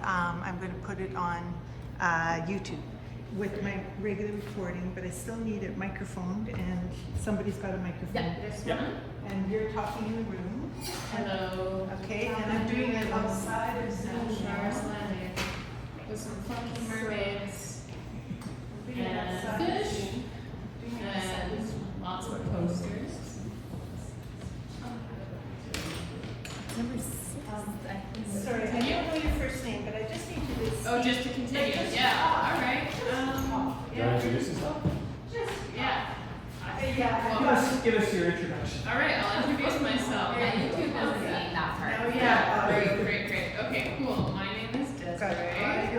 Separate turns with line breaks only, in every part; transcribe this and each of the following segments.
I'm going to put it on YouTube with my regular recording, but I still need a microphone, and somebody's got a microphone.
Yeah, this one.
And you're talking in the room.
Hello.
Okay, and I'm doing it outside of Zoom.
Char's landing with some funky mermaids and fish and lots of posters.
Number 6. Sorry, I don't know your first name, but I just need you to.
Oh, just to continue. Yeah. All right.
Yeah. Introduce yourself?
Yeah.
Yeah.
Give us your introduction.
All right. I'll introduce myself.
Yeah, YouTube wasn't seeing that part.
Oh, yeah.
Great. Okay, cool. My name is Desiree.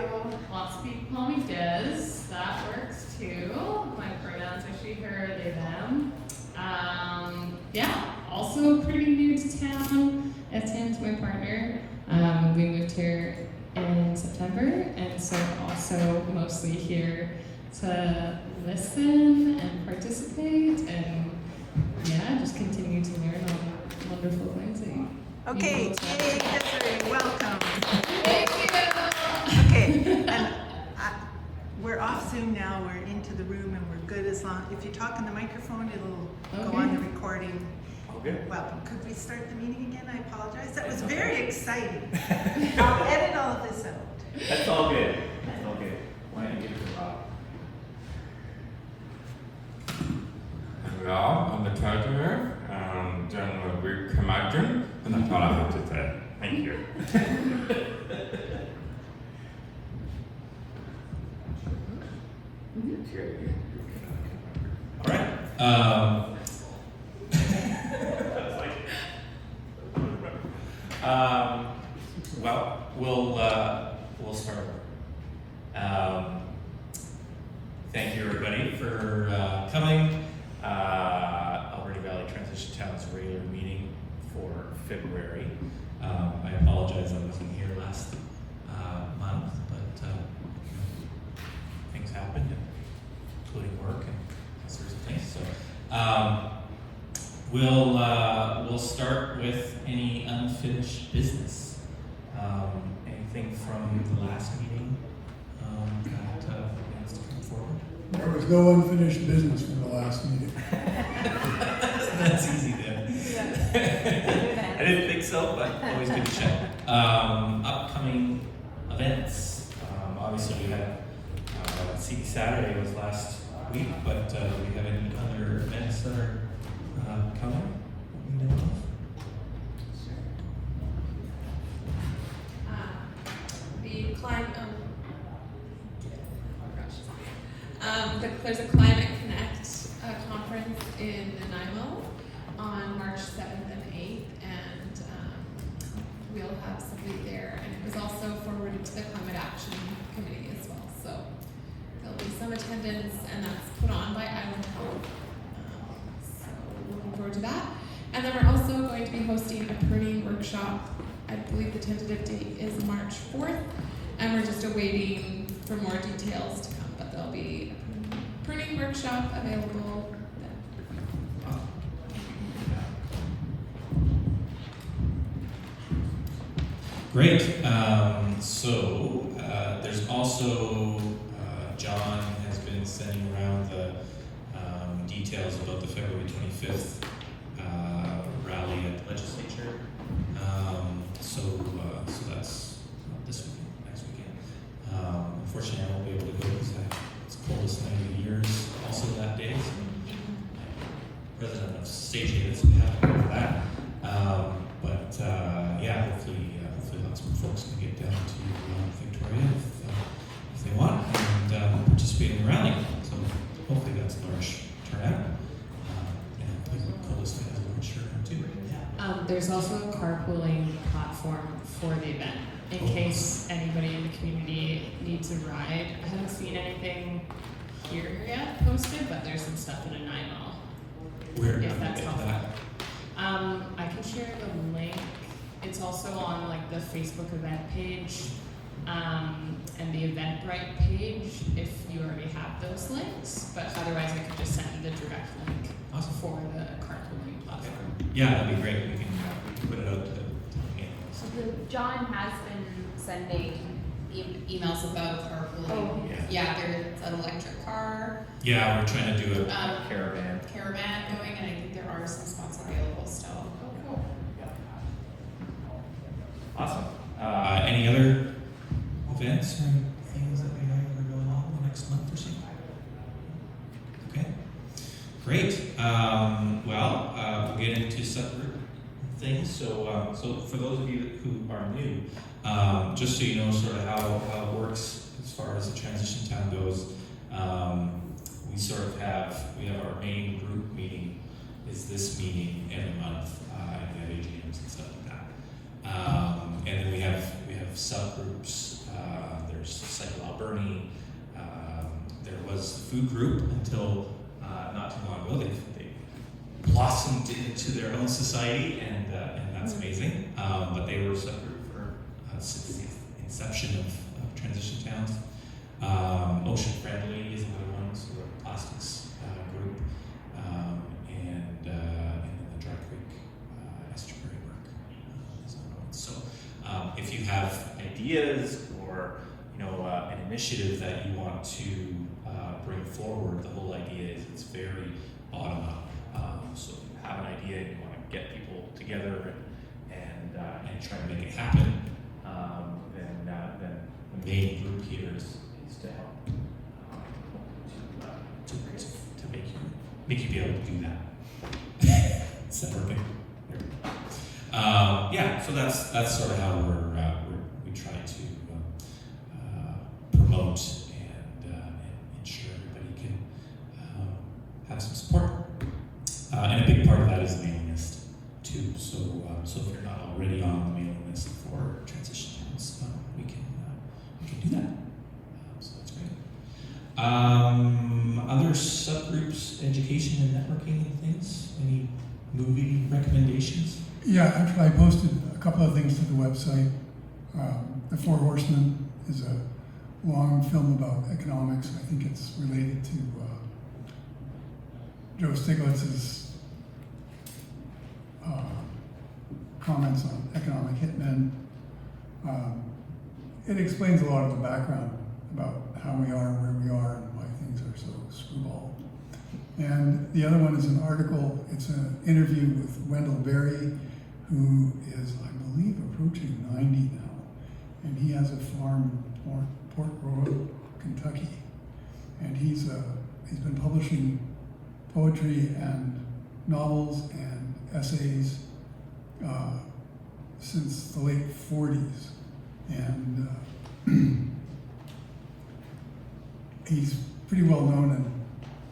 Lots of people call me Des. That works too. My pronouns are she, her, they, them. Yeah. Also pretty new to town. Etienne's my partner. We moved here in September, and so also mostly here to listen and participate, and yeah, just continue to learn all wonderful things that you.
Okay,
you
yay, Desiree, welcome.
Thank you.
Okay, and we're off Zoom now. We're into the room, and we're good as long. If you talk in the microphone, it'll go on the recording.
Okay.
Well, could we start the meeting again? I apologize. That was very exciting. I'll edit all of this out.
That's all good. That's all good. Why don't you give it to Rob?
Hello, I'm the treasurer, General Rick Kamajan, and that's all I have to say. Thank you.
All right. Well, we'll start. Thank you, everybody, for coming. Alberni Valley Transition Town's regular meeting for February. I apologize I wasn't here last month, but things happened, including work and all sorts of things. So we'll start with any unfinished business. Anything from the last meeting that has to come forward?
There was no unfinished business from the last meeting.
That's easy then. I didn't think so, but always good to check. Upcoming events. Obviously, we had CD Saturday was last week, but do we have any other events that are coming? We know of?
There's a Climate Connect conference in Nanaimo on March 7th and 8th, and we'll have somebody there. And it was also forwarded to the Climate Action Committee as well. So there'll be some attendance, and that's put on by Island Health. So looking forward to that. And then we're also going to be hosting a pruning workshop. I believe the tentative date is March 4th, and we're just awaiting for more details to come, but there'll be a pruning workshop available then.
Great. So there's also John has been sending around the details about the February 25th rally at the legislature. So that's not this weekend, next weekend. Unfortunately, I won't be able to go because it's the coldest night of the year is also that day. So I'm resident of Sage so we have to go for that. Yeah, hopefully lots more folks can get down to Victoria if they want and participate in the rally. So hopefully that's a large turnout. And the coldest night of the year sure too.
There's also a carpooling platform for the event in case anybody in the community needs a ride. I haven't seen anything here yet posted, but there's some stuff in Nanaimo.
Where
If that's
get
helpful.
that?
I can share the link. It's also on like the Facebook event page and the Eventbrite page if you already have those links. But otherwise, I could just send you the direct link for the carpooling platform.
Yeah, that'd be great. We can put it out to the
So John has been sending emails about carpooling.
Oh.
Yeah, there's an electric car,
Yeah, we're trying to do a
Caravan.
caravan going, and I think there are some spots available still.
Oh, cool.
Awesome. Any other events or things that we have that are going on in the next month or so? Okay, great. We'll get into subgroup things. So for those of you who are new, just so you know sort of how it works as far as the transition town goes, we have our main group meeting is this meeting every month, and we have AGMs and stuff like that. And then we have subgroups. There's Cycle Alberni. There was the food group until not too long ago. They blossomed into their own society, and that's amazing. But they were a subgroup for since the inception of transition towns. Ocean Friendly is another one, so we're a plastics group, and then the Dry Creek estuary work is another one. So if you have ideas or an initiative that you want to bring forward, the whole idea is it's very bottom up. So if you have an idea and you want to get people together and try to make it happen, then the main group here is to help to make you be able to do that. Separate thing. Yeah, so that's sort of how we try to promote and ensure everybody can have some support. And a big part of that is the mailing list too. So if you're not already on the mailing list for transition towns, we can do that. So that's great. Other subgroups, education and networking and things. Any movie recommendations?
Yeah, actually, I posted a couple of things to the website. The Four Horsemen is a long film about economics. I think it's related to Joe Stiglitz's comments on economic hitmen. It explains a lot of the background about how we are, where we are, and why things are so screwball. And the other one is an article. It's an interview with Wendell Berry, who is, I believe, approaching 90 now. And he has a farm in Port Royal, Kentucky. And he's been publishing poetry and novels and essays since the late 40s. And he's pretty well known in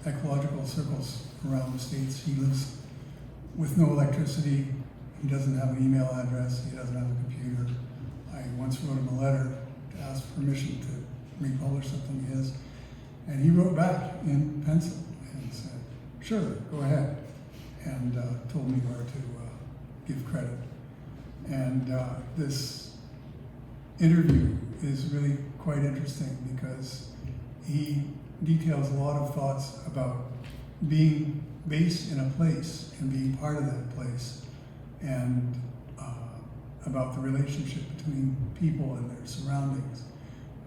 ecological circles around the States. He lives with no electricity. He doesn't have an email address. He doesn't have a computer. I once wrote him a letter to ask permission to republish something of his. And he wrote back in pencil and said, sure, go ahead, and told me where to give credit. And this interview is really quite interesting because he details a lot of thoughts about being based in a place and being part of that place, and about the relationship between people and their surroundings.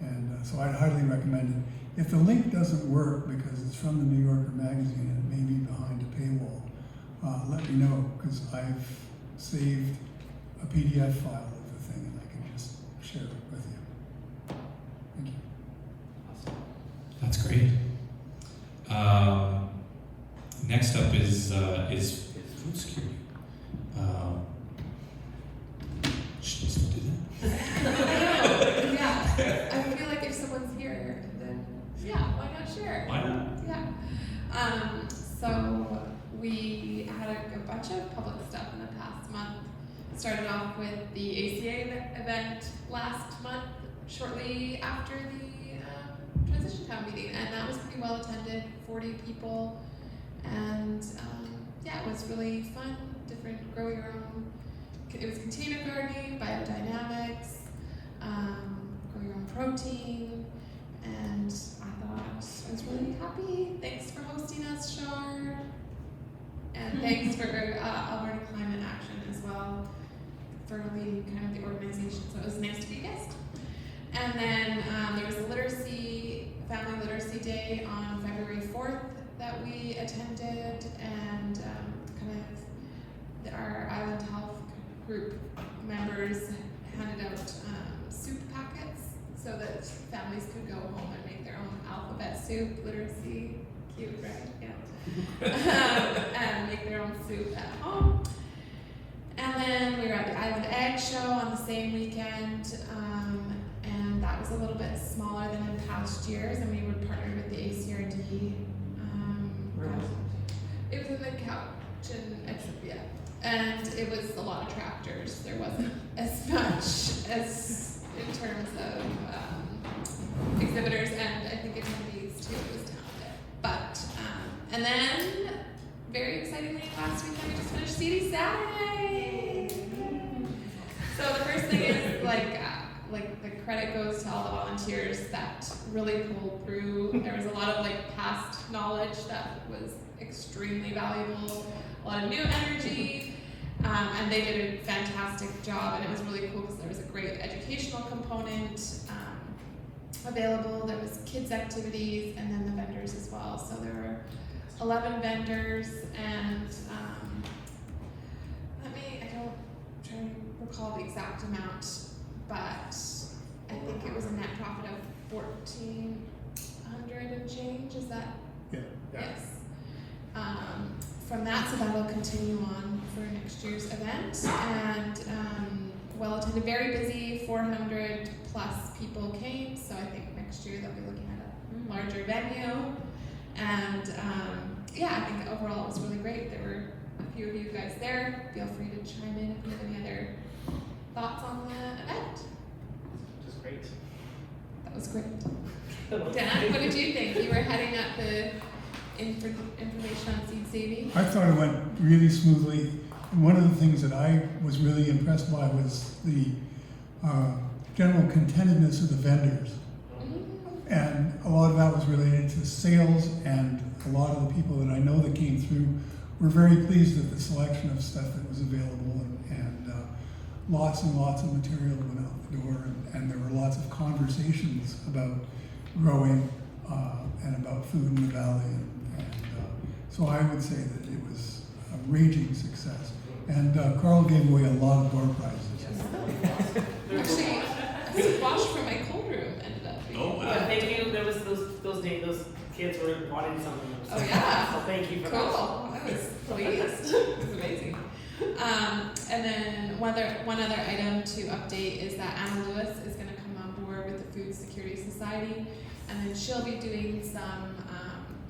And so I'd highly recommend it. If the link doesn't work because it's from the New Yorker magazine and it may be behind a paywall, let me know, because I've saved a PDF file of the thing and I can just share it with you. Thank you.
That's great. Next up is food security. Should we still do that?
Yeah, I feel like if someone's here, then yeah, why not share?
Why not?
Yeah. So we had a bunch of public stuff in the past month. Started off with the ACA event last month, shortly after the transition town meeting, and that was pretty well attended, 40 people, and yeah, it was really fun, different, grow your own. It was container gardening, biodynamics, grow your own protein, and I thought I was really happy. Thanks for hosting us, Char, and thanks for Alberni Climate Action as well for leading kind of the organization. So it was nice to be a guest. And then there was a family literacy day on February 4th that we attended, and our Island Health group members handed out soup packets so that families could go home and make their own alphabet soup. Literacy, cute, right? Yeah. And make their own soup at home. And then we were at the Island Egg Show on the same weekend, and that was a little bit smaller than in past years, and we would partner with the ACRD. It was in the couch, and it was a lot of tractors. There wasn't as much as in terms of exhibitors, and I think attendees too. It was talented. But, and then, very excitingly, last weekend we just finished CD Saturday. So the first thing is like the credit goes to all the volunteers that really pulled through. There was a lot of past knowledge that was extremely valuable, a lot of new energy, and they did a fantastic job. And it was really cool because there was a great educational component available. There was kids activities, and then the vendors as well. So there were 11 vendors, and I don't try to recall the exact amount, but I think it was a net profit of 1,400 and change. Is that?
Yeah.
Yes. From that, so that'll continue on for next year's event, and well attended, very busy. 400 plus people came, so I think next year they'll be looking at a larger venue. And I think overall it was really great. There were a few of you guys there. Feel free to chime in if you have any other thoughts on the event.
Just great.
That was great. Dan, what did you think? You were heading up the information on seed saving.
I thought it went really smoothly. And one of the things that I was really impressed by was the general contentedness of the vendors. And a lot of that was related to sales, and a lot of the people that I know that came through were very pleased with the selection of stuff that was available, and lots and lots of material went out the door, and there were lots of conversations about growing and about food in the valley, and so I would say that it was a raging success. And Carl gave away a lot of door prizes.
Actually, a squash from my cold room ended up being.
Oh, wow.
Yeah, thank you. There was those kids were wanting something.
Oh, yeah.
So thank you for
Cool.
that.
I was pleased. It was amazing. And then one other item to update is that Anna Lewis is going to come on board with the Food Security Society, and then she'll be doing some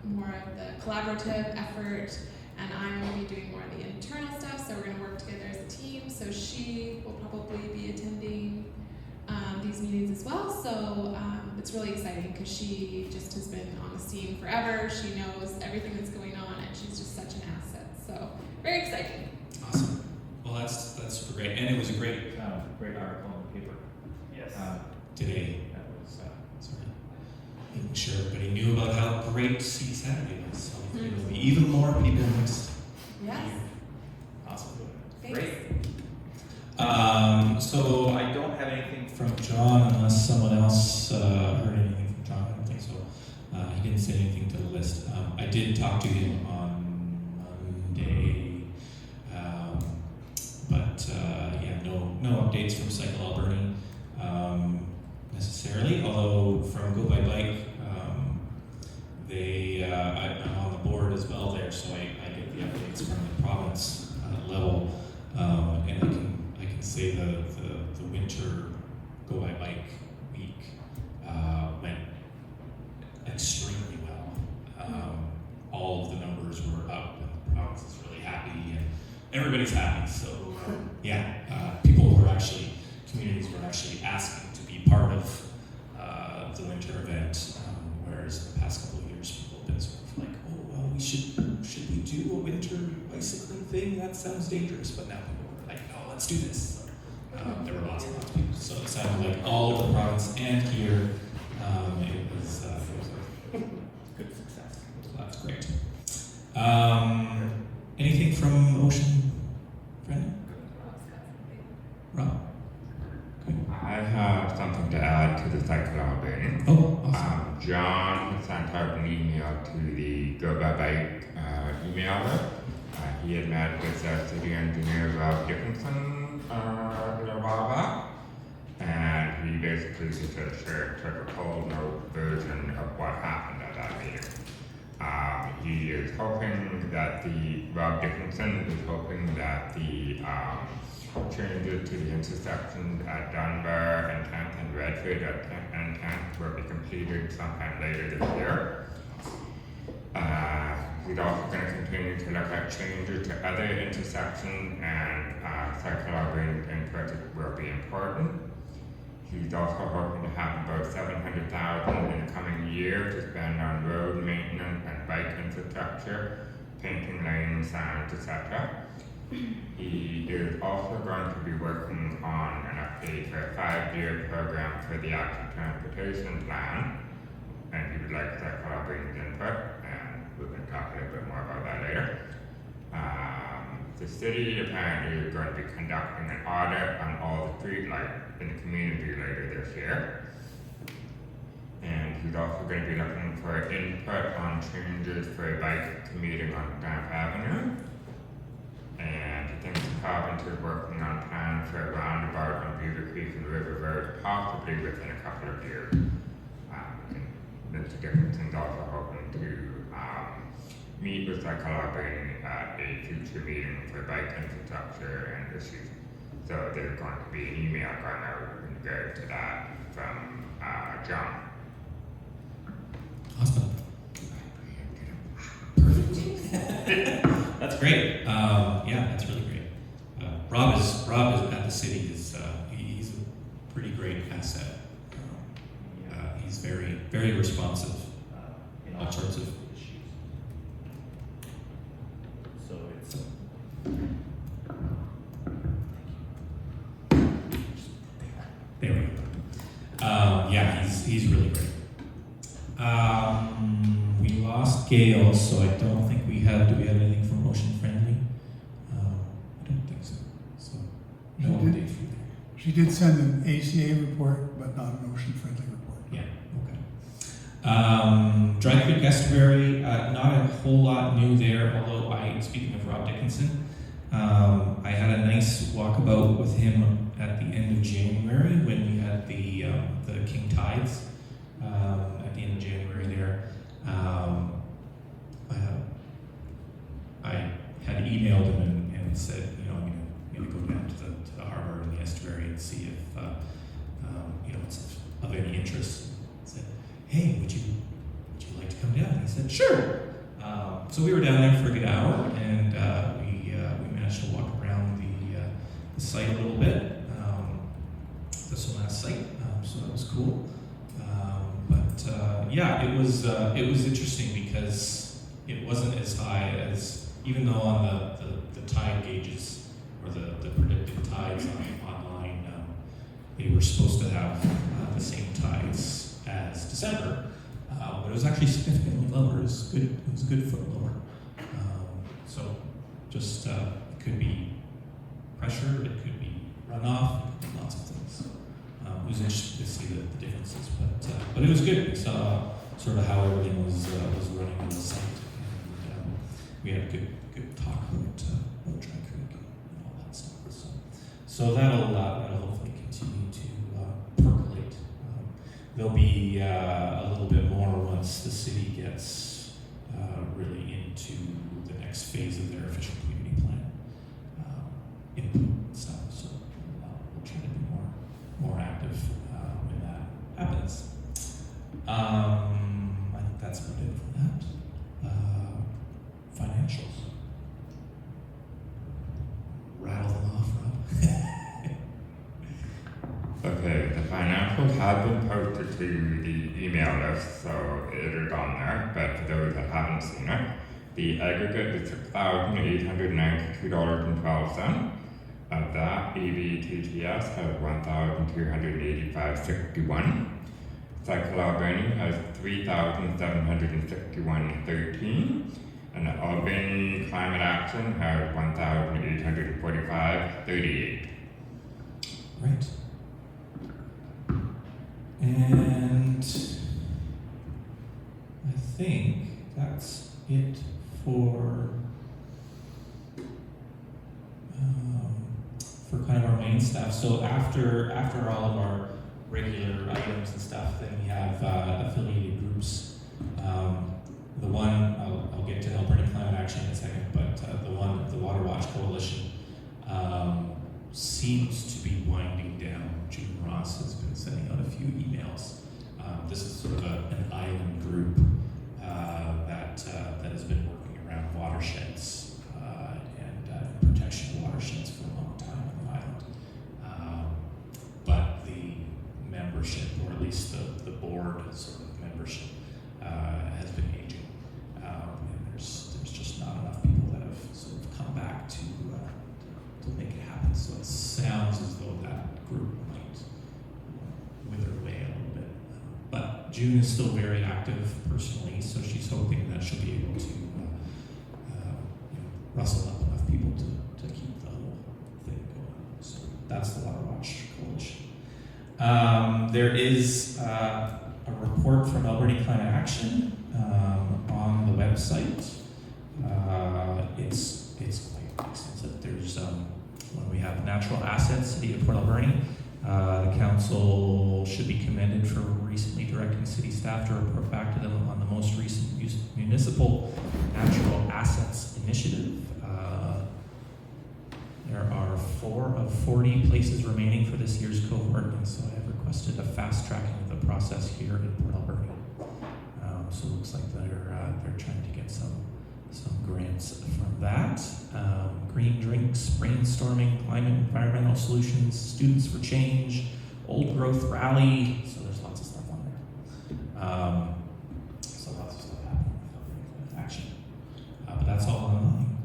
more of the collaborative effort, and I'm going to be doing more of the internal stuff. So we're going to work together as a team. So she will probably be attending these meetings as well. So it's really exciting because she just has been on the scene forever. She knows everything that's going on, and she's just such an asset. So very exciting.
Awesome. Well, that's super great, and it was a great article in the paper
Yes.
today. That was sort of making sure everybody knew about how great CD Saturday was. So hopefully there'll be even more people next
Yes.
year. Awesome.
Thanks.
Great. So I don't have anything from John unless someone else heard anything from John. I don't think so. He didn't say anything to the list. I did talk to him on Monday, but no updates from Cycle Alberni necessarily. Although from Go by Bike, I'm on the board as well there, so I get the updates from the province level, and I can say the winter Go by Bike week went extremely well. All of the numbers were up, and the province is really happy, and everybody's happy. So communities were actually asking to be part of the winter event, whereas the past couple of years people have been sort of like, oh well, should we do a winter bicycling thing? That sounds dangerous. But now people were like, no, let's do this. There were lots and lots of people, so it sounded like all of the province and here it was a
Good success.
so that's great. Anything from Ocean, Brendan? Rob? Good.
I have something to add to the Cycle Alberni.
Oh, awesome.
John sent out an email to the Go By Bike email list. He had met with city engineer Rob Dickinson a little while back, and he basically just took a cold note version of what happened at that meeting. He is hoping that Rob Dickinson is hoping that the changes to the intersections at Dunbar and 10th and Redford and 10th will be completed sometime later this year. He's also going to continue to look at changes to other intersections, and psychological input will be important. He's also hoping to have about $700,000 in the coming year to spend on road maintenance and bike infrastructure, painting lanes, signs, etc. He is also going to be working on an update for a 5-year program for the active transportation plan, and he would like to collaborate input, and we can talk a little bit more about that later. The city apparently is going to be conducting an audit on all the streetlights in the community later this year. And he's also going to be looking for input on changes for bike commuting on Banff Avenue. And he thinks the carpenter is working on plans for a roundabout on Beaver Creek and River Road, possibly within a couple of years. Mr. Dickinson's also hoping to meet with Alberni at a future meeting for bike infrastructure and issues. So there's going to be an email going out in regard to that from John.
Awesome. Perfect. That's great. Yeah, that's really great. Rob is at the city. He's a pretty great asset. He's very, very responsive in all sorts of issues. So it's. There we go. Yeah, he's really great. We lost Gail, so I don't think we have. Do we have anything for motion friendly? I don't think so. So no update from there.
She did send an ACA report, but not an ocean-friendly report.
Yeah, okay. Dry Creek Estuary, not a whole lot new there, although speaking of Rob Dickinson, I had a nice walkabout with him at the end of January when we had the King Tides at the end of January there. I had emailed him and said, I'm going to go down to the harbor and the estuary and see if it's of any interest. I said, hey, would you like to come down? He said, sure. So we were down there for a good hour, and we managed to walk around the site a little bit, the Solana site. So that was cool. Yeah, it was interesting because it wasn't as high as, even though on the tide gauges or the predicted tides online, they were supposed to have the same tides as December, but it was actually significantly lower. It was a good foot lower. So just it could be pressure, it could be runoff, it could be lots of things. It was interesting to see the differences, but it was good. We saw sort of how everything was running on the site, and we had a good talk about Dry Creek and all that stuff. So that'll hopefully continue to percolate. There'll be a little bit more once the city gets really into the next phase of their official community plan input and stuff. So we'll try to be more active when that happens. I think that's about it for that. Financials. Rattle them off, Rob.
Okay, the financials have been posted to the email list, so it is on there, but for those that haven't seen it, the aggregate is $6,892.12. Of that, EVTTS has $1,285.61. Cycle Alberni has $3,761.13. And the Alberni Climate Action has $1,845.38.
Right. And I think that's it for kind of our main stuff. So after all of our regular items and stuff, then we have affiliated groups. The one I'll get to Alberni Climate Action in a second, but the Water Watch Coalition seems to be winding down. June Ross has been sending out a few emails. This is sort of an island group that has been working around watersheds and protection of watersheds for a long time on the island. But the membership, or at least the board sort of membership, has been aging, and there's just not enough people that have sort of come back to make it happen. So it sounds as though that group might wither away a little bit. But June is still very active personally, so she's hoping that she'll be able to rustle up enough people to keep the whole thing going. So that's the Water Watch Coalition. There is a report from Alberni Climate Action on the website. It's quite extensive. There's when we have natural assets, City of Port Alberni. The council should be commended for recently directing city staff to report back to them on the most recent municipal natural assets initiative. There are 4 of 40 places remaining for this year's cohort, and so I have requested a fast tracking of the process here in Port Alberni. So it looks like they're trying to get some grants from that. Green drinks, brainstorming, climate environmental solutions, students for change, old growth rally. So there's lots of stuff on there. So lots of stuff happening with action. But that's all online.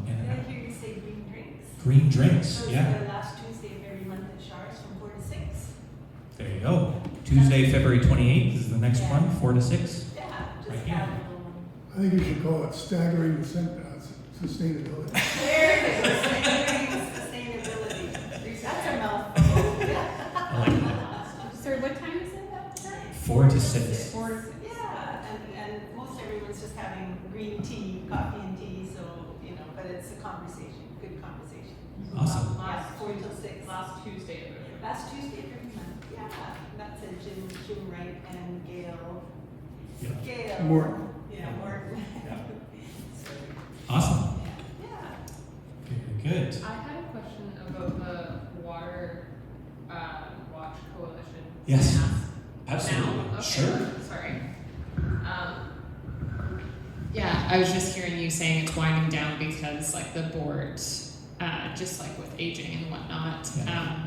Did I hear you say green drinks?
Green drinks,
So
yeah.
it's the last Tuesday of every month at Char's from 4 to 6.
There you go. Tuesday, February 28th is the next
Yeah.
one, 4 to 6.
Yeah, just
Right here.
have a little.
I think you should call it staggering sustainability.
There it is, sustainability. That's a mouthful. Yeah.
I like that.
Sorry, what time is it that time?
4 to 6.
Yeah, and most everyone's just having green tea, coffee and tea, so, but it's a conversation, good conversation.
Awesome.
Yeah, 4 till 6.
Last Tuesday of every month.
Last Tuesday of every month, yeah. That's a Jim Wright and Gail.
Yeah.
Gail.
Morton.
Yeah, Morton. So,
Awesome.
yeah.
Very good.
I had a question about the Water Watch Coalition.
Yes.
Can I ask
Absolutely.
now? Okay.
Sure.
Sorry. Yeah, I was just hearing you saying it's winding down because like the board, just like with aging and whatnot,
Yeah.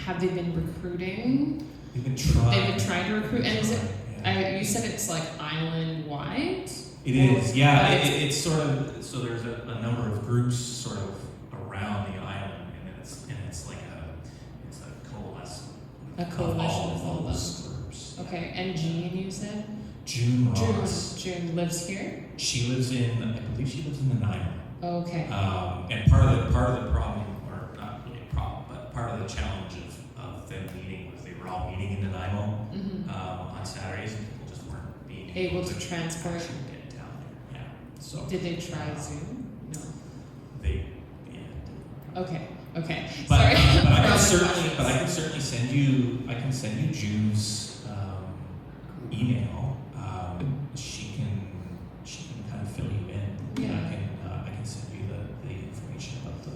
have they been recruiting?
They've been trying.
They've been trying to recruit, and is it?
Yeah.
You said it's like island wide.
It is, yeah.
But
It's sort of, so there's a number of groups sort of around the island, and it's like it's a coalescence
A coalition
of
of
all
all
those groups.
Okay, and Jean, you said?
June Ross.
June lives here?
She lives in, I believe she lives in the Nile.
Okay.
And part of the problem, or not really a problem, but part of the challenge of them meeting was they were all meeting in Nanaimo
Mhm.
on Saturdays, and people just weren't being
Able to transport.
actually get down there. Yeah. So
Did they try Zoom? No.
they, yeah.
Okay, okay.
But,
Sorry.
but I can
Other
certainly,
questions.
but I can certainly send you June's email. She can kind of fill you in.
Yeah.
I can send you the information about the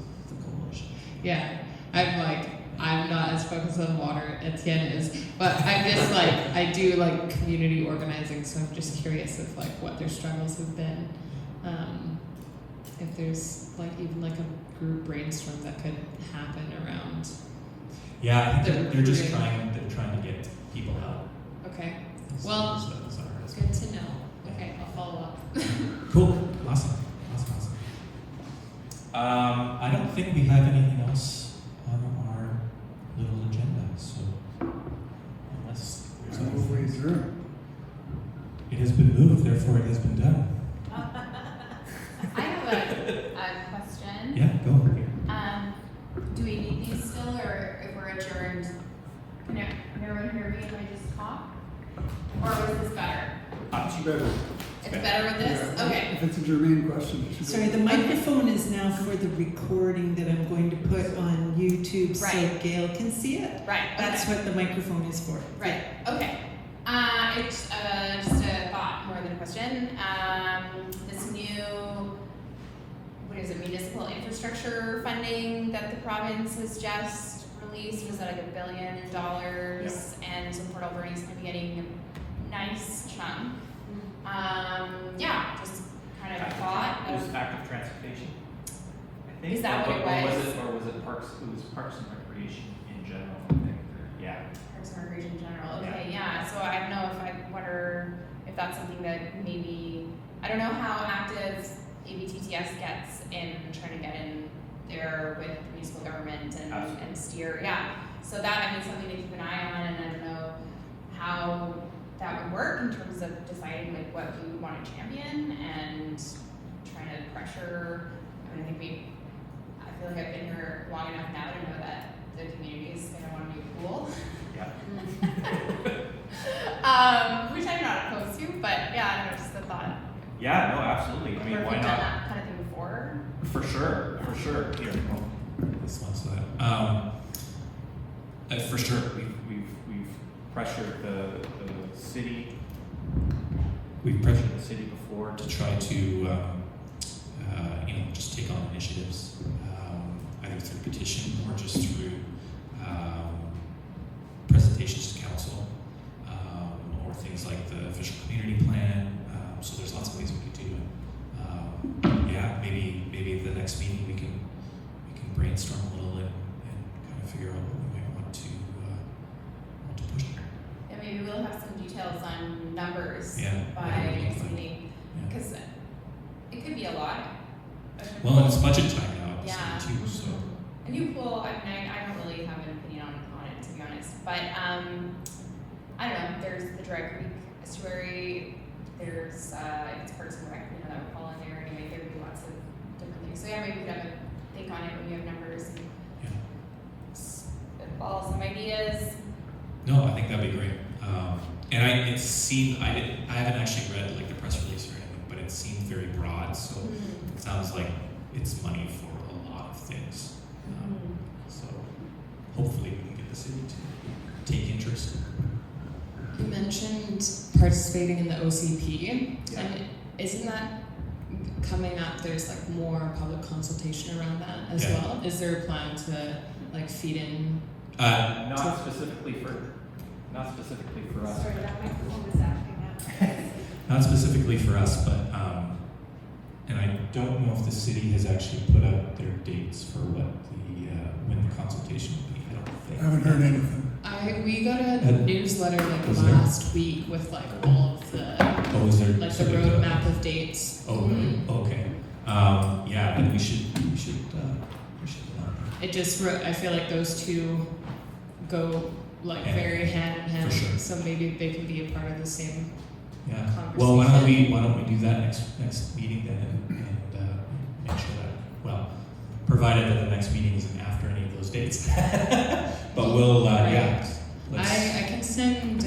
coalition.
Yeah, I'm not as focused on water as Etienne is, but I'm just like, I do like community organizing, so I'm just curious of like what their struggles have been. If there's like even like a group brainstorm that could happen around.
Yeah, I think they're just
recruiting.
trying to get people out.
Okay,
That's-
Well,
that's our-
it's good to know. Okay, I'll follow up.
Cool. Awesome. I don't think we have anything else on our little agenda, so unless there's other
Halfway
things.
through.
It has been moved, therefore it has been done.
I have a question.
Yeah, go.
Do we need these still, or if we're adjourned, can everyone everyone hear me if I just talk? Or was this better?
It's better.
It's better with this?
Yeah.
Okay.
If it's a germane question, it should be.
Sorry, the microphone is now for the recording that I'm going to put on YouTube so
Right.
Gail can see it.
Right,
That's
okay.
what the microphone is for.
Right, okay. It's just a thought more than a question. This new, what is it, municipal infrastructure funding that the province has just released, was that like $1 billion? And so Port Alberni's gonna be getting a nice chunk. Yeah, just kind of a thought
It was
of,
active transportation, I think.
Is that what it was?
Or was it parks, it was parks and recreation in general, I think, yeah.
Parks and Recreation in general, okay, yeah, so I don't know if I wonder if that's something that maybe, I don't know how active ABTTS gets in trying to get in there with the municipal government and steer, yeah. So that, I mean, something to keep an eye on, and I don't know how that would work in terms of deciding like what we would want to champion and trying to pressure, I mean, I feel like I've been here long enough now to know that the community is gonna want a new pool.
Yeah.
Which I'm not opposed to, but yeah, I don't know, just a thought.
Yeah, no, absolutely, I mean,
Or if
why
we've done
not?
that kind of thing before.
For sure, here,
This one's that. For sure,
we've pressured the city,
we've pressured the city before to try to, just take on initiatives, either through petition or just through presentations to council, or things like the official community plan. So there's lots of ways we could do it. Yeah, maybe at the next meeting we can brainstorm a little and kind of figure out what we might want to push.
Yeah, maybe we'll have some details on numbers
Yeah,
by
that'd be
next
fun.
meeting,
Yeah.
because it could be a lot.
Well, and it's budget time now,
Yeah.
obviously, too, so.
A new pool, I mean, I don't really have an opinion on it, to be honest, but, I don't know, there's the Dry Creek estuary, there's, it's Parks and Rec, that would fall in there anyway, there would be lots of different things, so yeah, maybe we could have a think on it when we have numbers and
Yeah.
spitball some ideas.
No, I think that'd be great. And I haven't actually read like the press release or anything, but it seemed very broad, so it sounds like it's money for a lot of things. So hopefully we can get the city to take interest.
You mentioned participating in the OCP,
Yeah.
and isn't that coming up? There's like more public consultation around that as
Yeah.
well. Is there a plan to like feed in?
not specifically for us.
Sorry, that microphone is acting up.
Not specifically for us, but and I don't know if the city has actually put out their dates for what when the consultation will be. I don't think.
I haven't heard anything.
We got a newsletter like
Was there?
last week with like all of the
Oh, is there
like the
something
roadmap of dates.
Oh, really? Okay. Yeah, then we should.
It just I feel like those two go like
Yeah.
very hand in hand.
For sure.
So maybe they can be a part of the same.
Yeah.
Conversation.
Well, why don't we do that next meeting then, and make sure that provided that the next meeting isn't after any of those dates. But we'll yeah.
I can send.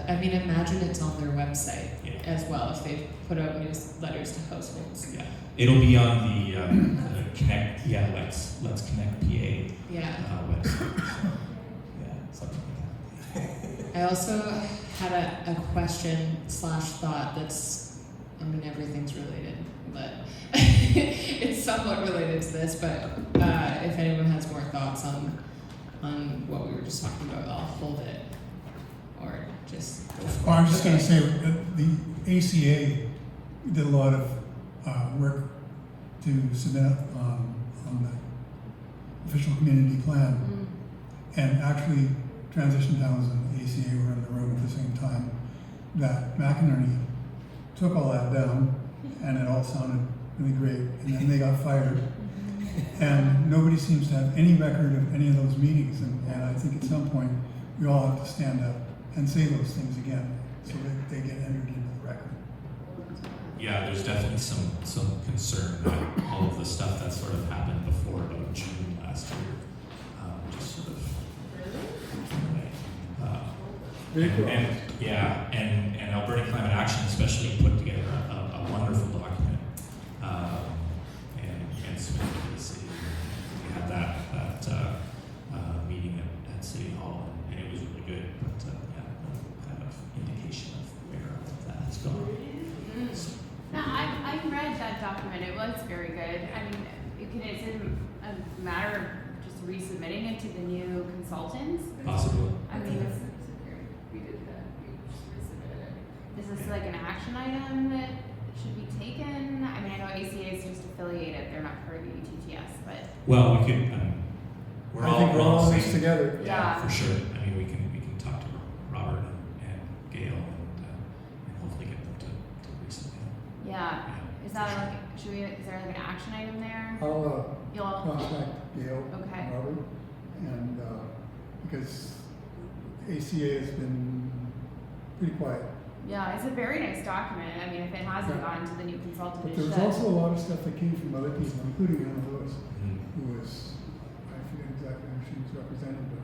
I mean, imagine it's on their website
Yeah.
as well if they put out newsletters to households.
Yeah. It'll be on the Connect. Yeah, Let's Connect PA
Yeah.
website. So, yeah, something like that.
I also had a question / thought that's. I mean, everything's related, but it's somewhat related to this. But if anyone has more thoughts on what we were just talking about, I'll hold it, or just go for
Well, I was
it.
just going to say that the ACA did a lot of work to submit on the official community plan, and actually transition towns and the ACA were in the room at the same time. That McInerney took all that down, and it all sounded really great, and then they got fired. And nobody seems to have any record of any of those meetings, and I think at some point we all have to stand up and say those things again so that they get entered into the record.
Yeah, there's definitely some concern that all of the stuff that sort of happened before about June last year, just sort of. And Alberni Climate Action especially put together a wonderful document and submitted it to the city. We had that meeting at City Hall, and it was really good. But no kind of indication of where all of that has gone.
No, I read that document. It was very good. I mean, it's in a matter of just resubmitting it to the new consultants.
Possibly.
I mean, we did that. We resubmitted it. Is this like an action item that should be taken? I mean, I know ACA is just affiliated; they're not part of the UTTS, but
Well, we could. We're
I
all
think we're all in
same-
this together.
Yeah.
for sure. I mean, we can talk to Robert and Gail and hopefully get them to resubmit.
yeah.
Yeah,
Is that
for sure.
like is there like an action item there?
I'll
You'll
contact Gail,
Okay.
Robert, and because ACA has been pretty quiet.
yeah, it's a very nice document. I mean, if it hasn't
Yeah.
gone to the new consultant,
But
it
there was
should.
also a lot of stuff that came from other people, including Anna Lewis,
Mhm.
who was, I forget exactly who she was representing, but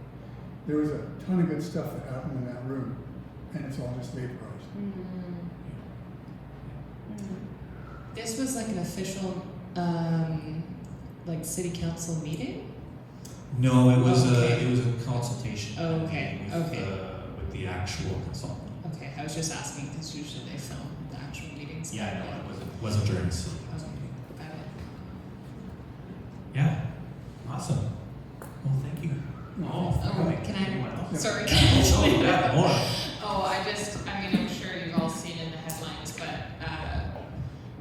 there was a ton of good stuff that happened in that room, and it's all just vaporized.
This was like an official, like city council meeting?
No, it was
Okay.
a consultation.
Oh, okay,
with,
okay.
With the actual consultant.
Okay, I was just asking because usually they film the actual meetings.
Yeah, no, it wasn't during the city council
Okay,
meeting.
got it.
Yeah, awesome. Well, thank you.
Oh, can I?
Anyone else?
Sorry.
Oh, yeah, more.
Oh, I mean, I'm sure you've all seen in the headlines, but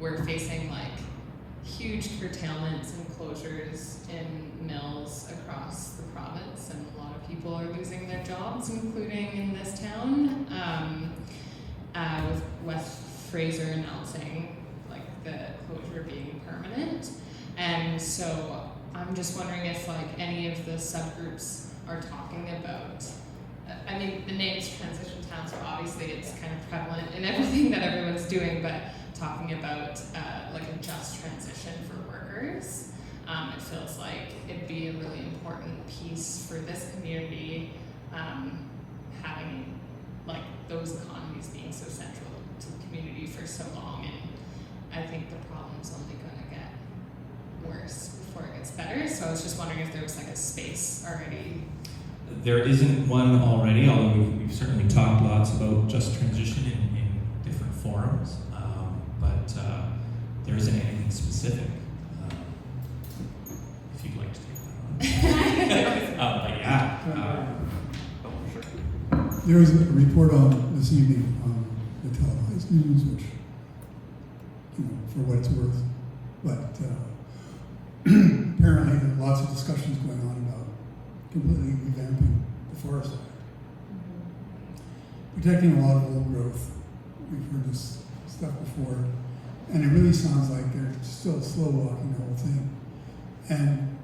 we're facing like huge curtailments and closures in mills across the province, and a lot of people are losing their jobs, including in this town. With West Fraser announcing like the closure being permanent, and so I'm just wondering if like any of the subgroups are talking about. I mean, the name's transition town, so obviously it's kind of prevalent in everything that everyone's doing, but talking about like a just transition for workers, it feels like it'd be a really important piece for this community, having like those economies being so central to the community for so long, and I think the problem's only going to get worse before it gets better. So I was just wondering if there was like a space already.
There isn't one already, although we've certainly talked lots about just transition in different forums, but there isn't anything specific. If you'd like to take that on. But yeah.
There was a report on this evening on the televised news, which, for what it's worth, but apparently there are lots of discussions going on about completely revamping the Forest Act. Protecting a lot of old growth. We've heard this stuff before, and it really sounds like they're still slow walking the whole thing. And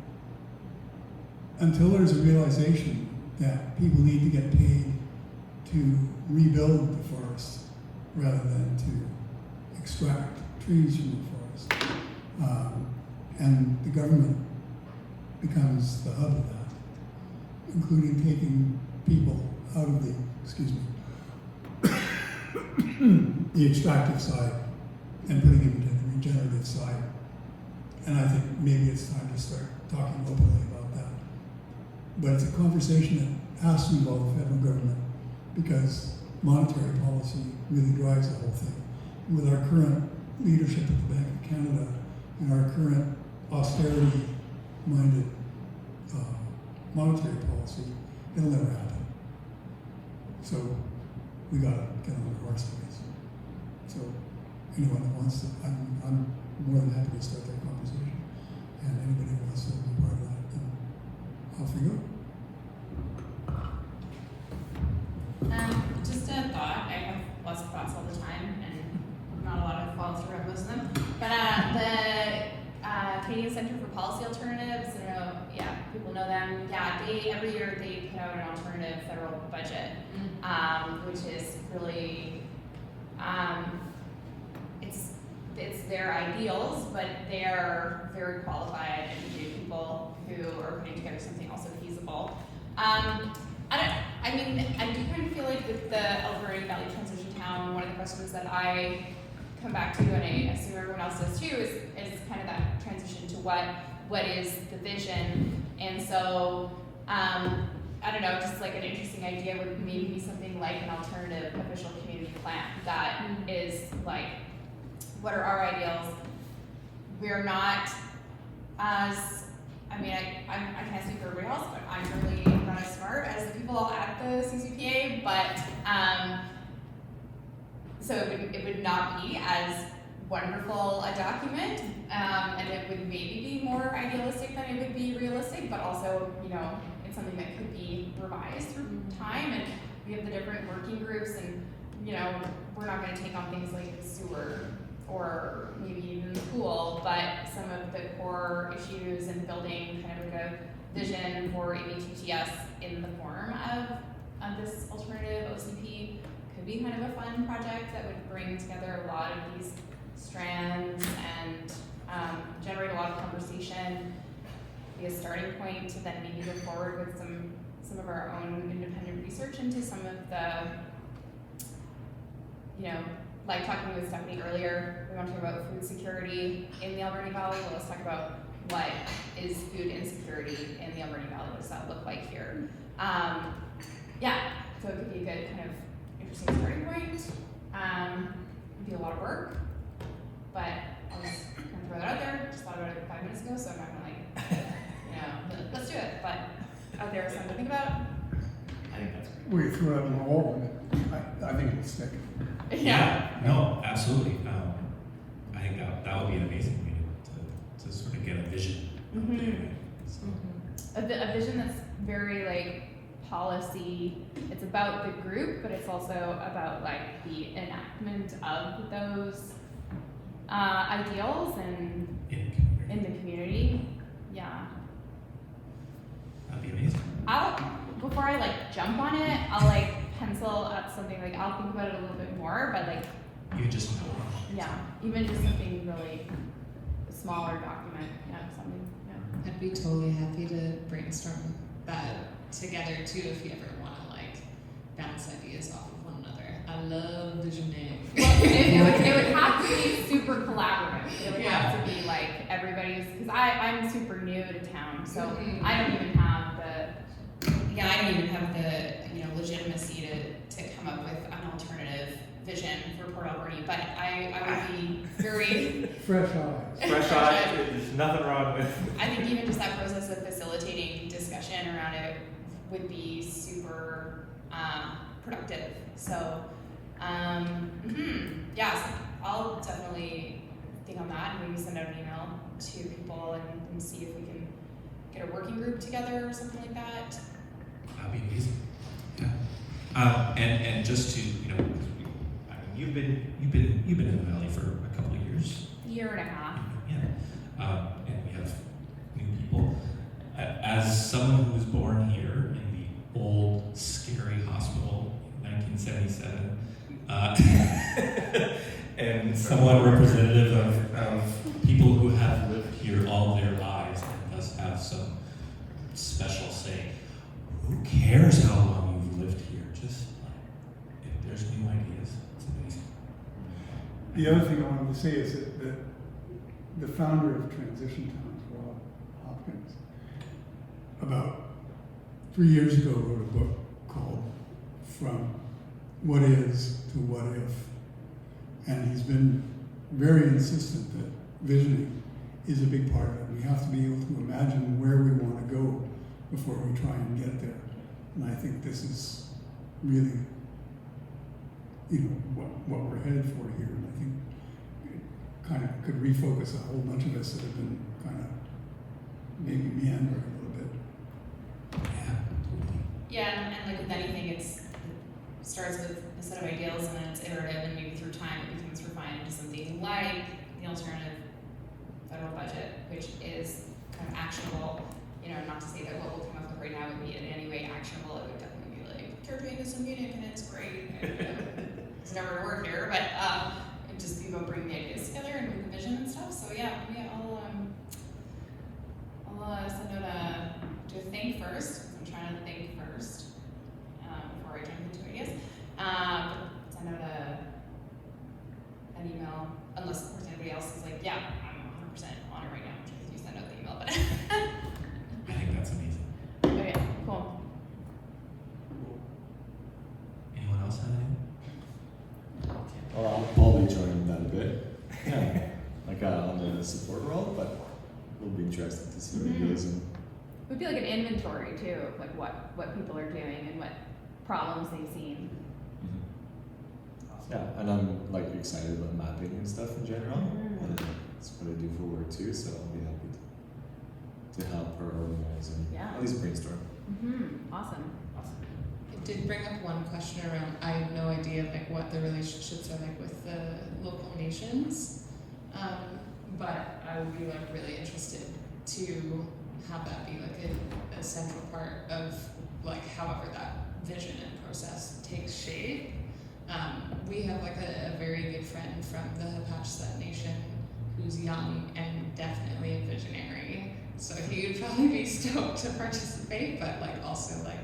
until there's a realization that people need to get paid to rebuild the forest rather than to extract trees from the forest, and the government becomes the hub of that, including taking people out of the, the extractive side and putting them into the regenerative side. And I think maybe it's time to start talking openly about that. But it's a conversation that has to involve the federal government, because monetary policy really drives the whole thing. With our current leadership at the Bank of Canada and our current austerity-minded monetary policy, it'll never happen. So we gotta get on the horse race. So anyone that wants to, I'm more than happy to start that conversation. And anybody who wants to be part of that, then off we go.
Just a thought. I have lots of thoughts all the time, and not a lot of follow through on most of them. But the Canadian Centre for Policy Alternatives, I don't know, yeah, people know them. Yeah, every year they put out an alternative federal budget, which is really, it's their ideals, but they're very qualified and educated people who are putting together something also feasible. I don't. I mean, I do kind of feel like with the Alberni Valley Transition Town, one of the questions that I come back to, and I assume everyone else does too, is kind of that transition to what is the vision. And so, I don't know, just like an interesting idea would maybe be something like an alternative official community plan that is like, what are our ideals? We're not as, I mean, I can't speak for everybody else, but I'm really not as smart as the people at the CCPA, but so it would not be as wonderful a document, and it would maybe be more idealistic than it would be realistic, but also, you know, it's something that could be revised through time, and we have the different working groups, and, you know, we're not gonna take on things like sewer or maybe even the pool, but some of the core issues and building kind of like a vision for ABTTS in the form of this alternative OCP could be kind of a fun project that would bring together a lot of these strands and generate a lot of conversation, be a starting point to then maybe go forward with some of our own independent research into some of the, you know, like talking with Stephanie earlier, we want to talk about food security in the Alberni Valley. Well, let's talk about what is food insecurity in the Alberni Valley. What does that look like here? Yeah, so it could be a good kind of interesting starting point. It'd be a lot of work, but I'll just kind of throw that out there. Just thought about it 5 minutes ago, so I'm not gonna like, you know, let's do it. But out there, something to think about.
I think that's great.
We threw it on the wall, and I think it'll stick.
Yeah, no, absolutely. I think that would be an amazing way to sort of get a vision. So.
A vision that's very like policy. It's about the group, but it's also about like the enactment of those ideals and in the community. Yeah.
That'd be amazing.
Before I like jump on it, I'll like pencil up something, like I'll think about it a little bit more, but like,
You just know.
yeah, even just something really smaller document, yeah, something, yeah.
I'd be totally happy to brainstorm that together too if you ever want to like bounce ideas off of one another. I love visioning.
Well, it would have to be super collaborative. It would have to be like everybody's, because I'm super new to town, so I don't even have the, you know, legitimacy to come up with an alternative vision for Port Alberni, but I would be very
Fresh eyes.
Fresh eyes, there's nothing wrong with.
I think even just that process of facilitating discussion around it would be super productive. So, yeah, so I'll definitely think on that and maybe send out an email to people and see if we can get a working group together or something like that.
That'd be amazing. Yeah. And just to, you know, because I mean, you've been in the valley for a couple of years.
Year and a half.
Yeah. And we have new people. As someone who was born here in the old scary hospital in 1977, and somewhat representative of people who have lived here all their lives and thus have some special say. Who cares how long you've lived here? Just like, if there's new ideas, it's amazing.
The other thing I wanted to say is that the founder of Transition Towns, Rob Hopkins, about 3 years ago wrote a book called From What Is to What If. And he's been very insistent that visioning is a big part of it. We have to be able to imagine where we want to go before we try and get there. And I think this is really, you know, what we're headed for here. And I think it kind of could refocus a whole bunch of us that have been kind of maybe meandering a little bit.
Yeah, totally.
Yeah, and like with anything, it starts with a set of ideals and then it's iterative, and maybe through time it becomes refined into something like the alternative federal budget, which is kind of actionable. You know, not to say that what we'll come up with right now would be in any way actionable. It would definitely be like, Caribbean is in Munich and it's great. And, you know, it's never gonna work here, but it'd just be about bringing the ideas together and with the vision and stuff. So yeah, I'll send out do a think first. I'm trying to think first.
I'll be joining that a bit. Yeah, like on the support role, but it'll be interesting to see what it is. And
It would be like an inventory too, of like what people are doing and what problems they've seen.
yeah, and I'm like excited about mapping and stuff in general, and it's what I do for work too. So I'll be happy to help her organize and
Yeah.
at least brainstorm.
Awesome.
It did bring up one question around, I have no idea like what the relationships are like with the local nations, but I would be like really interested to have that be like a central part of like however that vision and process takes shape. We have like a very good friend from the Hapachsat Nation who's young and definitely a visionary, so he would probably be stoked to participate, but like also like,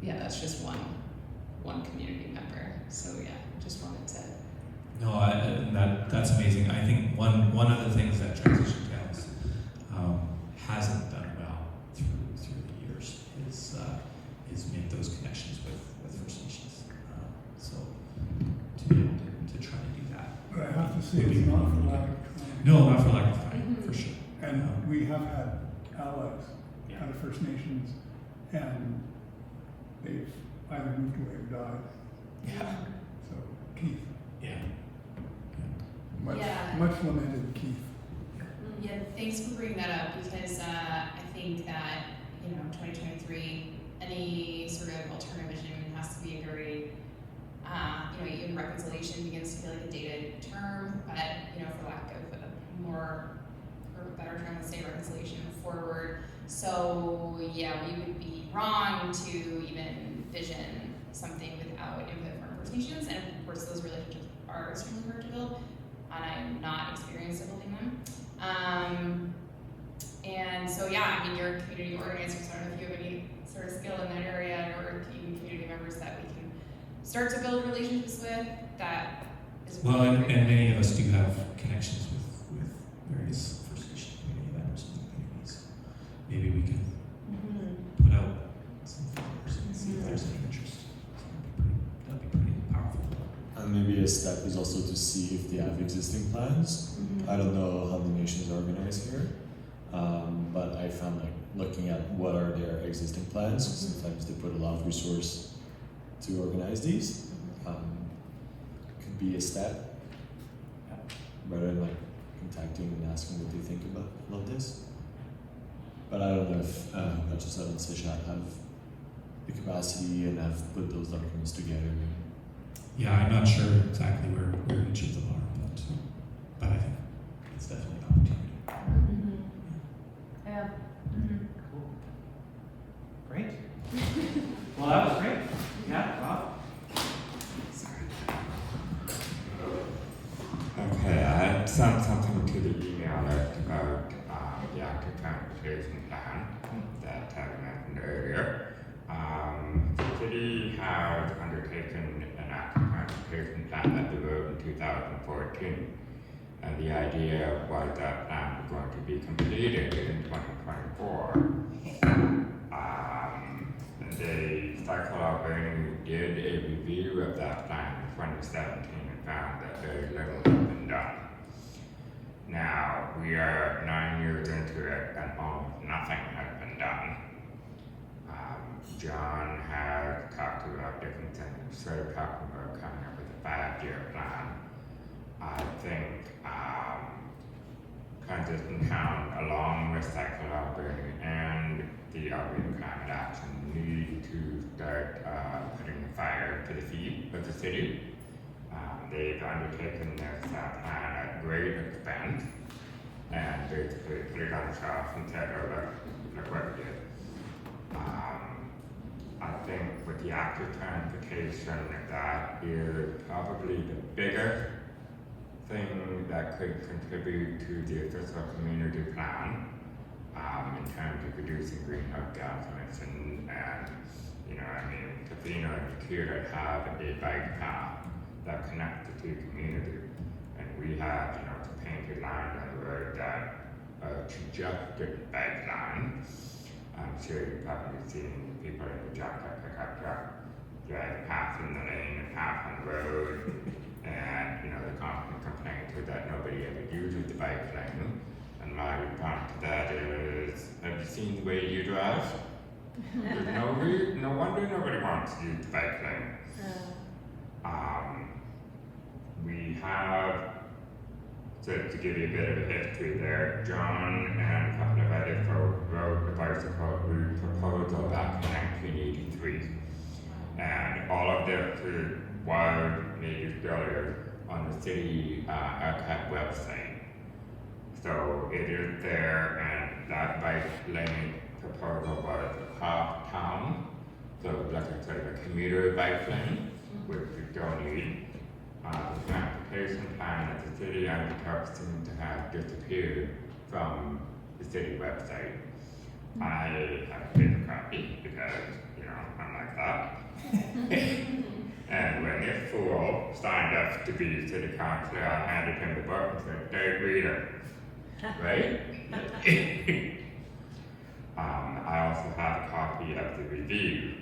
yeah, that's just one community member. So yeah, just wanted to.
No, that's amazing. I think one of the things that Transition Towns hasn't done well through the years is make those connections with First Nations. So to be able to try to do that.
But I have to say, it's not for lack of trying.
No, not for lack of trying, for sure.
And we have had allies out of First Nations, and they've either moved away or died.
Yeah.
So Keith,
Yeah.
Yeah.
much lamented Keith.
Yeah, thanks for bringing that up because I think that, 2023, any sort of alternative vision has to be a very, even reconciliation begins to feel like a dated term, but, for lack of a more, or a better term, let's say reconciliation forward. So, yeah, we would be wrong to even vision something without input from First Nations, and of course those relationships are extremely hard to build, and I'm not experienced at building them. And so, yeah, I mean, you're a community organizer, so I don't know if you have any sort of skill in that area, or even community members that we can start to build relationships with. That is
Well, and
great.
many of us do have connections with various First Nation community members in the communities. Maybe we can put out some flyers and see if there's any interest. That'd be pretty powerful.
And maybe a step is also to see if they have existing plans. I don't know how the nations are organized here, but I found like looking at what are their existing plans. Sometimes they put a lot of resource to organize these. Could be a step, rather than like contacting and asking what they think about this. But I don't know if Hutchison and Sishat have the capacity and have put those documents together.
Yeah, I'm not sure exactly where each of them are, but I think it's definitely an opportunity.
Yeah.
Cool. Great. Well, that was great. Yeah, wow.
Okay, I had sent something to the email list about the active transportation plan that I mentioned earlier. The city has undertaken an active transportation plan that we wrote in 2014. And the idea was that plan was going to be completed in 2024. The Cycle Alberni did a review of that plan in 2017 and found that very little had been done. Now, we are 9 years into it and almost nothing has been done. John has talked about different things, started talking about coming up with a 5-year plan. I think Transition Town, along with Cycle Alberni and the Alberni Climate Action, need to start putting fire to the feet of the city. They've undertaken this plan at great expense and basically put it on the shelf and said, oh, look what we did. I think with the active transportation, that is probably the bigger thing that could contribute to the official community plan in terms of reducing greenhouse gas emissions. And, Tofino and Takira have a bike path that connects the two communities. And we have, the painted line on the road that suggested bike line. I'm sure you've probably seen people in the pickup truck drive half in the lane and half on the road. And bike lane. And my response to that is, have you seen the way you drive? There's no wonder nobody wants to use the bike lane. We have, so to give you a bit of a history there, John and a couple of other folk wrote the bicycle route proposal back in 1983. And all of this was made earlier on the city archive website. So it is there, and that bike lane proposal was across town. So like a sort of a commuter bike lane, which we don't need. The transportation plan that the city undertook seemed to have disappeared from the city website. I have a paper copy because, you know, I'm like that. And when this fool signed up to be city councilor, I handed him the book and said, "Dave, read it." Right? I also have a copy of the review.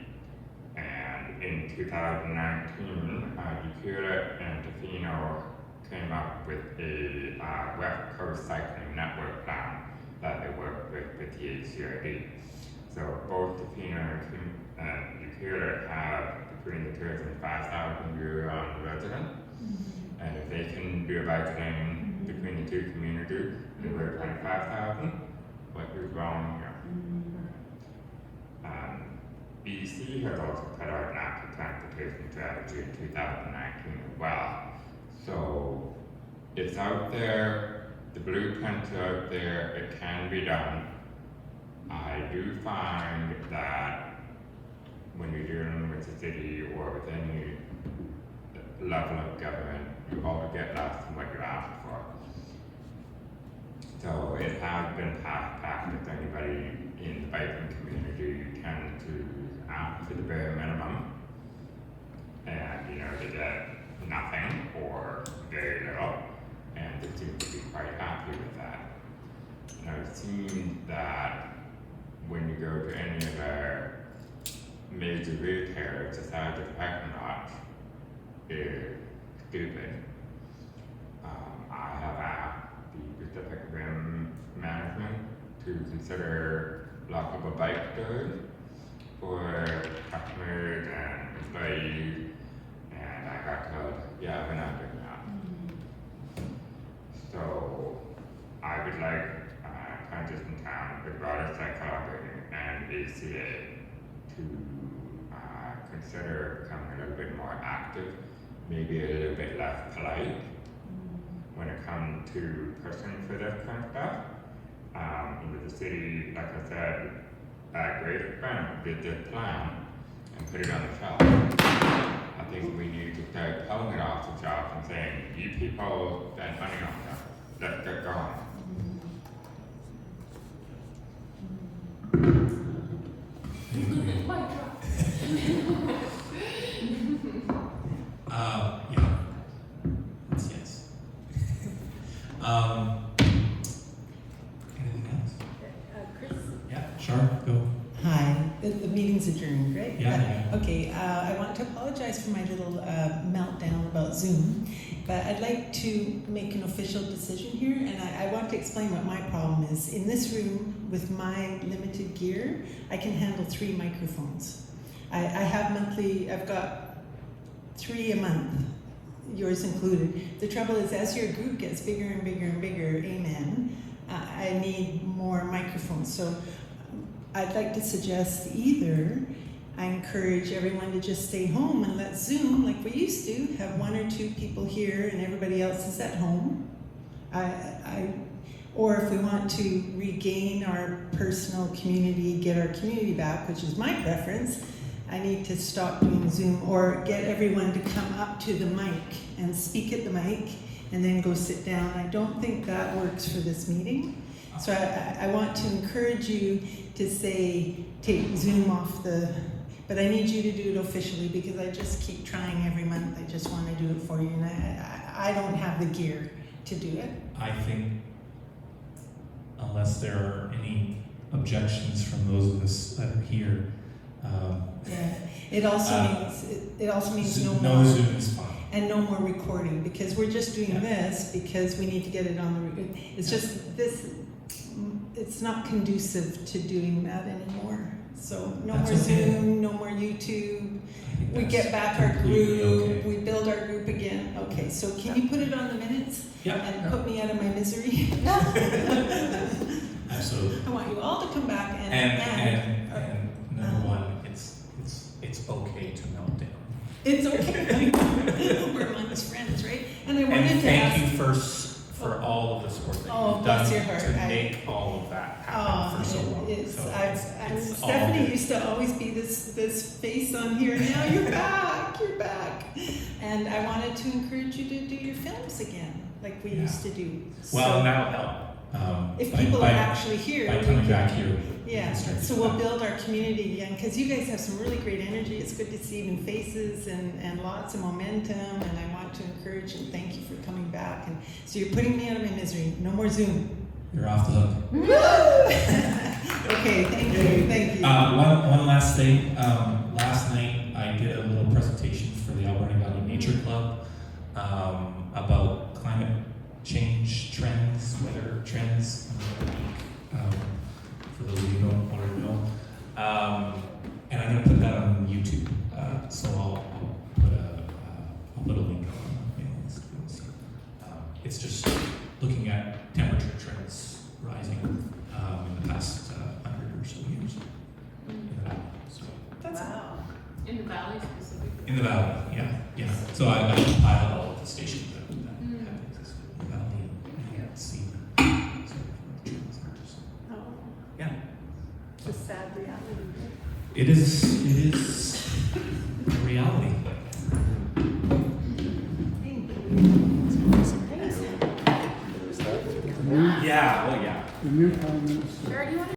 And in 2019, Dakota and Tofino came up with a West Coast Cycling Network plan that they worked with the HCRD. So both Tofino and Dakota have between the 2,000 and 5,000 euro on the resident. And if they can do a bike lane between the two communities, they work 25,000. What is wrong here? BC has also put out an active transportation strategy in 2019 as well. So it's out there, the blueprints are out there, it can be done. I do find that when you're dealing with the city or with any level of government, you always get less than what you ask for. So it has been past practice. Anybody in the biking community tends to ask for the bare minimum, and you know they get nothing or very little, and they seem to be quite happy with that. And I've seen that when you go to any of our major retailers, the size of the parking lot is stupid. I have asked the Pacific Rim management to consider lockable bike stores for customers and employees, and I got told, yeah, we're not doing that. So I would like Transition Town, the broader psychology and ACA to consider becoming a little bit more active, maybe a little bit less polite when it comes to pushing for this kind of stuff. The city, like I said, Great Friend did this plan and put it on the shelf. I think we need to start pulling it off the shelf and saying, you people spend money on stuff, let's get going.
Yeah. That's yes. Anything else?
Chris?
Yeah, Char, go.
Hi, the meeting's adjourned, right?
Yeah.
Okay, I want to apologize for my little meltdown about Zoom, but I'd like to make an official decision here, and I want to explain what my problem is. In this room, with my limited gear, I can handle 3 microphones. I have monthly, I've got 3 a month, yours included. The trouble is, as your group gets bigger and bigger and bigger, amen, I need more microphones. So I'd like to suggest either I encourage everyone to just stay home and let Zoom, like we used to, have 1 or 2 people here and everybody else is at home. Or if we want to regain our personal community, get our community back, which is my preference, I need to stop doing Zoom or get everyone to come up to the mic and speak at the mic and then go sit down. I don't think that works for this meeting. So I want to encourage you to say, take Zoom off but I need you to do it officially because I just keep trying every month. I just want to do it for you, and I don't have the gear to do it.
I think, unless there are any objections from those of us that are here,
Yeah. It also means no
no
more.
Zoom is fine.
and no more recording, because we're just doing this because we need to get it on the, it's just this, it's not conducive to doing that anymore. So no
That's
more
okay.
Zoom, no more YouTube. We
That's
get back our
completely
group,
okay.
we build our group again. Okay, so can you put it on the minutes
Yeah.
and put me out of my misery?
Absolutely.
I want you all to come back
And number one, it's okay to melt down.
it's okay. We're amongst friends, right? And I wanted
And
to ask.
thank you for all of the support that
Oh,
you've
bless
done
your heart.
to make all of that happen for so long.
It's,
So it's all
Stephanie
good.
used to always be this face on here. Now you're back, you're back. And I wanted to encourage you to do your films again, like we
Yeah.
used to do.
Well,
So
that'll help.
if
by-
people
by-
are actually here,
by
we
coming
can-
back here. we
Yeah,
can strengthen
so we'll
that.
build our community again, because you guys have some really great energy. It's good to see even faces and lots of momentum, and I want to encourage and thank you for coming back. And so you're putting me out of my misery. No more Zoom.
You're off the hook.
Okay, thank you, thank you.
One last thing. Last night I did a little presentation for the Alberni Valley Nature Club about climate change trends, weather trends in the week. For those of you who don't already know, and I'm going to put that on YouTube. So I'll put a link on it. It's just looking at temperature trends rising in the past 100 or so years in the valley. So
Wow.
In the valley specifically.
in the valley, yeah. So I compiled all of the stations that have existed in the valley and see sort of what the trends are. So,
Oh,
yeah,
it's a sad reality.
it is a reality.
Thank you.
The new,
Yeah, well, yeah.
the new prime minister.
Jared, you want